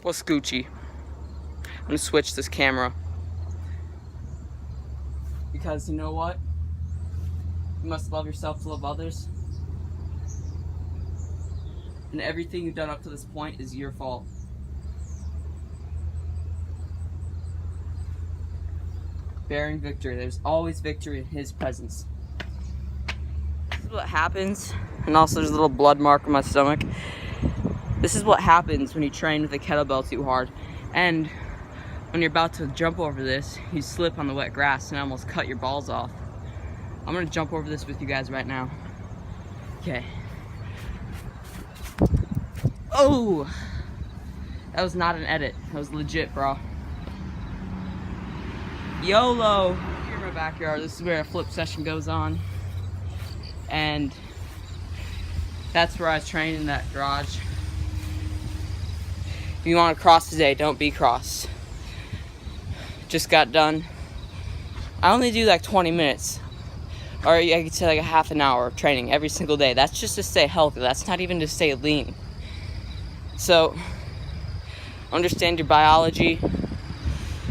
What's Gucci? I'm gonna switch this camera. Because you know what? You must love yourself to love others. And everything you've done up to this point is your fault. Bearing victory. There's always victory in His presence. This is what happens. And also there's a little blood mark on my stomach. This is what happens when you train with a kettlebell too hard. And when you're about to jump over this, you slip on the wet grass and almost cut your balls off. I'm gonna jump over this with you guys right now. Okay. Oh! That was not an edit. That was legit, bro. YOLO! Here in my backyard, this is where a flip session goes on. And that's where I was training, in that garage. If you want to cross today, don't be cross. Just got done. I only do like 20 minutes. Or I could say like a half an hour of training every single day. That's just to stay healthy. That's not even to stay lean. So, understand your biology,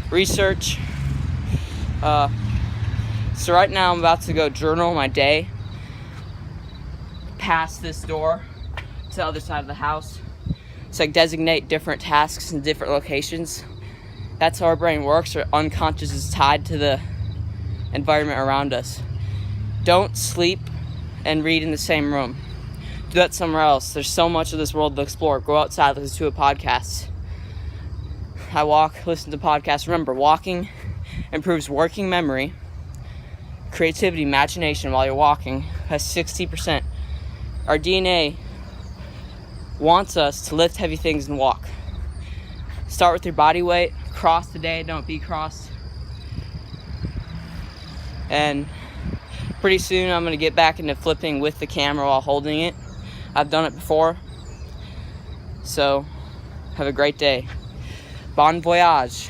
research. So right now I'm about to go journal my day. Past this door to the other side of the house. So like designate different tasks in different locations. That's how our brain works. Our unconscious is tied to the environment around us. Don't sleep and read in the same room. Do that somewhere else. There's so much of this world to explore. Go outside, listen to a podcast. I walk, listen to podcasts. Remember, walking improves working memory, creativity, imagination while you're walking. Has 60%. Our DNA wants us to lift heavy things and walk. Start with your body weight. Cross today, don't be crossed. And pretty soon I'm going to get back into flipping with the camera while holding it. I've done it before. So, have a great day. Bon voyage.